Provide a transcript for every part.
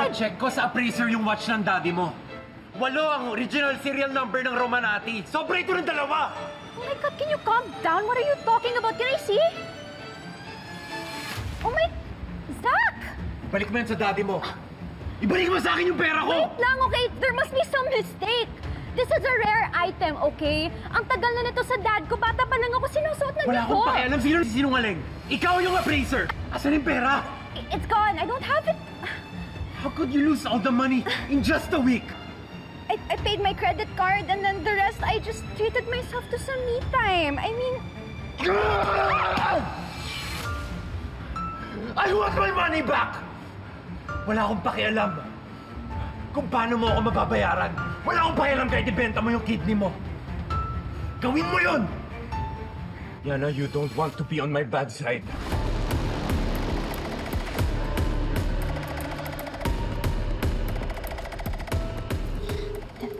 Dad! Check ko sa appraiser yung watch ng daddy mo. 8 ang original serial number ng Romanati. Sobra ito ng 2! Oh my God, can you calm down? What are you talking about? Can I see? Oh my... Zach! Ibalik mo yan sa daddy mo. Ibalik mo sa akin yung pera ko! Wait lang, okay? There must be some mistake. This is a rare item, okay? Ang tagal na nito sa dad ko. Bata pa lang ako sinusuot na Wala dito. akong pakialam. Sino sinungaling? Ikaw yung appraiser. Asan yung pera? It's gone. I don't have it. How could you lose all the money in just a week? I paid my credit card and then the rest, I just treated myself to some me time. I mean... I want my money back! Wala akong pakialam kung paano mo ako mababayaran. Wala akong pakialam kahit ibenta mo yung kidney mo. Gawin mo yun! Yana, you don't want to be on my bad side.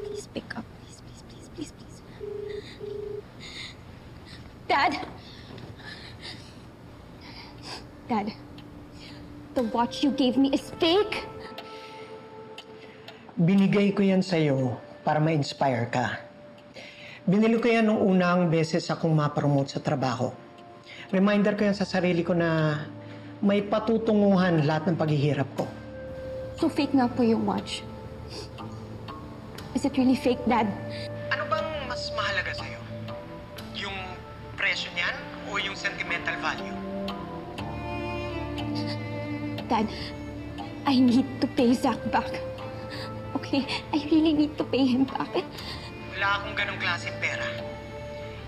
Please pick up. Please. Dad! Dad, the watch you gave me is fake? Binigay ko yan sa'yo para ma-inspire ka. Binili ko yan nung unang beses akong ma-promote sa trabaho. Reminder ko yan sa sarili ko na may patutunguhan lahat ng paghihirap ko. So fake nga po yung watch. Is it really fake, Dad? Ano bang mas mahalaga sa'yo? Yung presyo niyan o yung sentimental value? Dad, I need to pay Zach back. Okay, I really need to pay him back. Wala akong ganong klaseng pera.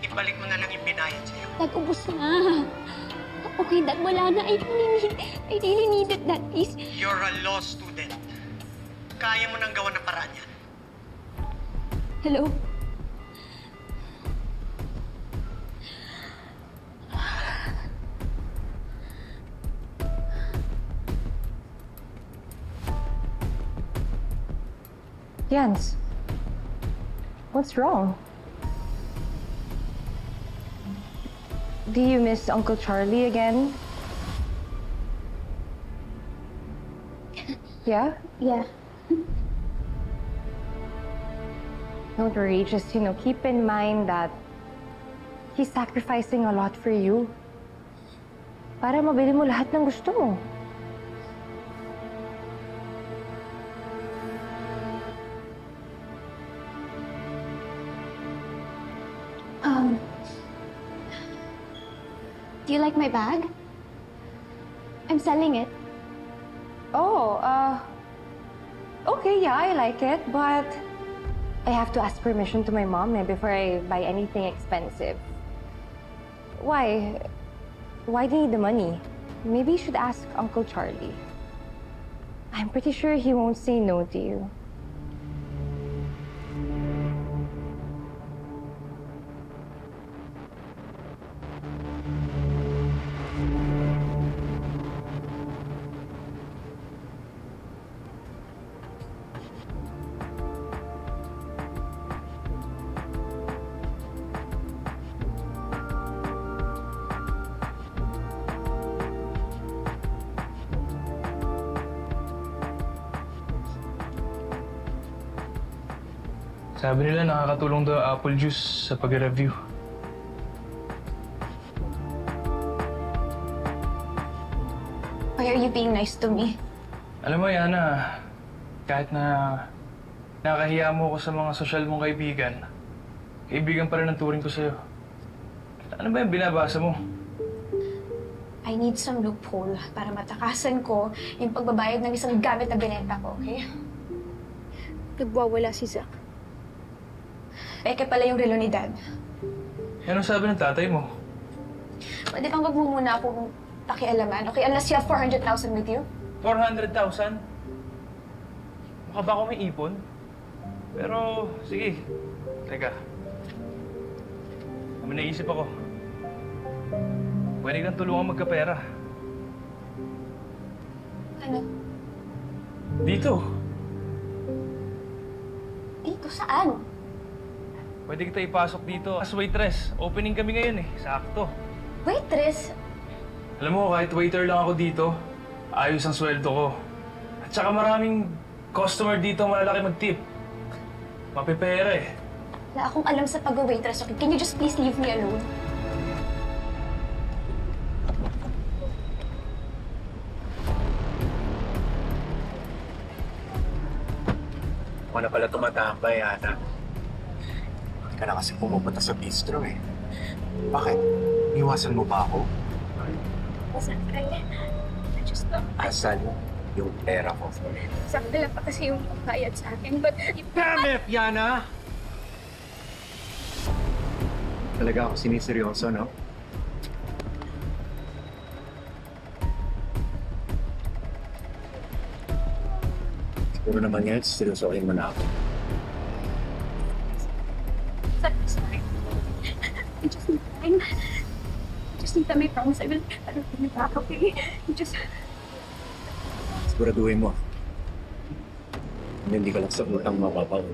Ibalik mo na lang yung binayad sa'yo. Dad, ubus na. Okay, Dad, wala na. I really need it, Dad, please. You're a law student. Kaya mo nang gawa ng paraan yan. Hello? Jens, what's wrong? Do you miss Uncle Charlie again? Yeah? Yeah. Don't worry, just, keep in mind that he's sacrificing a lot for you. Para mabili mo lahat ng gusto mo. Do you like my bag? I'm selling it. Oh, okay, yeah, I like it, but I have to ask permission to my mom before I buy anything expensive. Why? Why do you need the money? Maybe you should ask Uncle Charlie. I'm pretty sure he won't say no to you. Sabi nila nakakatulong daw apple juice sa pag-review. Why are you being nice to me? Alam mo, Yana, kahit na nakahiya mo ako sa mga sosyal mong kaibigan, kaibigan pa rin ang turing ko sa'yo. Ano ba yung binabasa mo? I need some loophole para matakasan ko yung pagbabayad ng isang gamit na binenta ko, okay? Nagwawala si Zach. Peke pala yung relo ni Dad. Anong sabi ng tatay mo? Pwede bang wag mo muna akong pakialaman, okay? Unless you have 400,000 with you? 400,000? Mukha ba ako may ipon? Pero, sige. Teka. May naisip ako. Pwede kang tulungan magkapera. Ano? Dito. Dito? Saan? Pwede kita ipasok dito as waitress. Opening kami ngayon eh. Sakto. Waitress? Alam mo, kahit waiter lang ako dito, ayos ang sweldo ko. At Tsaka maraming customer dito malalaki mag-tip. Mapipera eh. Wala akong alam sa pag-waitress, okay? Can you just please leave me alone? Ako na pala tumatambay, Ana. Hindi ka na kasi pumupunta sa bistro eh. Bakit? Iwasan mo ba ako? Siyempre, I just don't... Asan yung pera ko? Sakto lang pa kasi yung bayad sa akin, but... Damn it, Yana! Talaga ako siniseryoso, no? Siguro naman yan, seryosohin mo na ako. Sorry. I just need time. I just need time. I promise I will bring it back, okay? I just... Siguraduhin mo. Hindi ka lang sa utang mapapaw.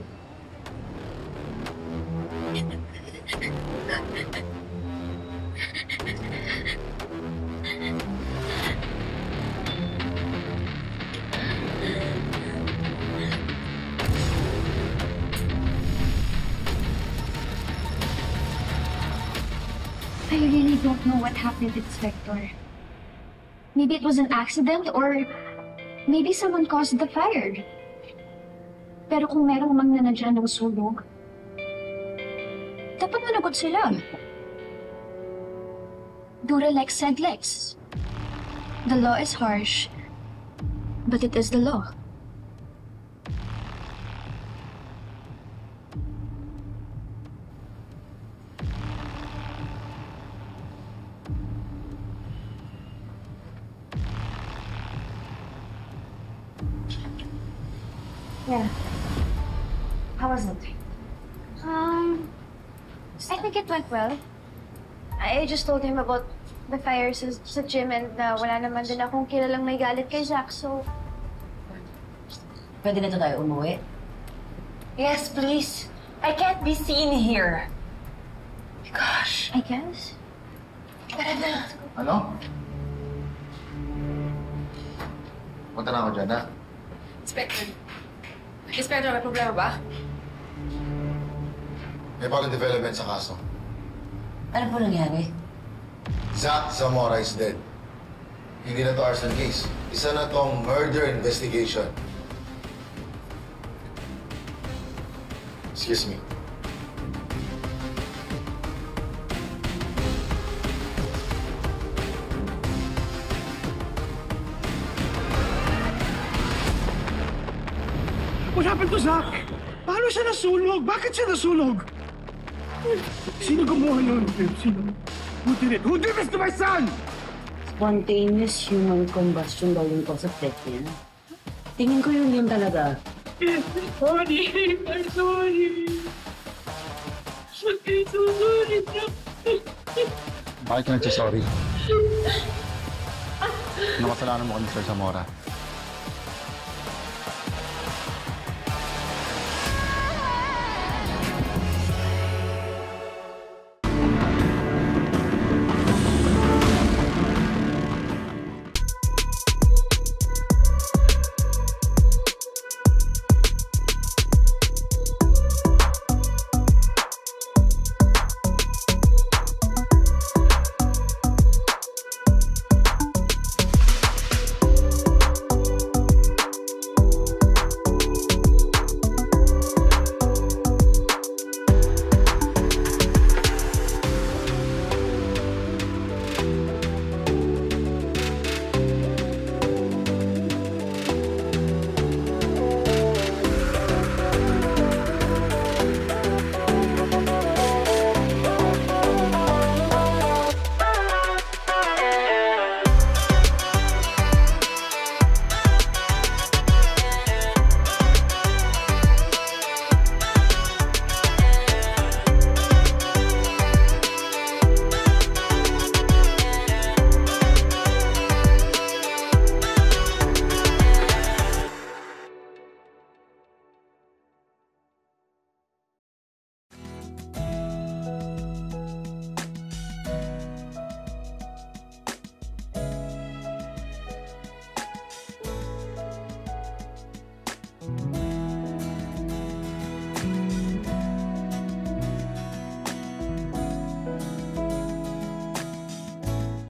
I really don't know what happened, Inspector. Maybe it was an accident or maybe someone caused the fire. Pero kung merong magnanadyan ng sulog, dapat managot sila. Dura like said Lex. The law is harsh, but it is the law. Yeah. How was it? I think it went well. I just told him about the fire sa gym and wala naman din akong kilalang may galit kay Zach, so... Pwede na to tayo umuwi? Yes, please. I can't be seen here. Gosh. I guess. Tara na. Ano? Punta na ako dyan, ha? Inspector. Inspector, may problema ba? May bagong development sa kaso. Ano po nangyari? Zach Zamora is dead. Hindi na to arson case. Isa na tong murder investigation. Excuse me. What happened to Zach? Paano siya nasunog? Bakit siya nasunog? Sino gumawa nun? Sino? Who did it? Who did this to my son? Spontaneous human combustion daw yung cause of death niya. Tingin ko yun talaga. Sorry. I'm sorry. I'm so sorry. Bakit ka nagsasorry? Ano kasalanan mo kay Mr. Zamora?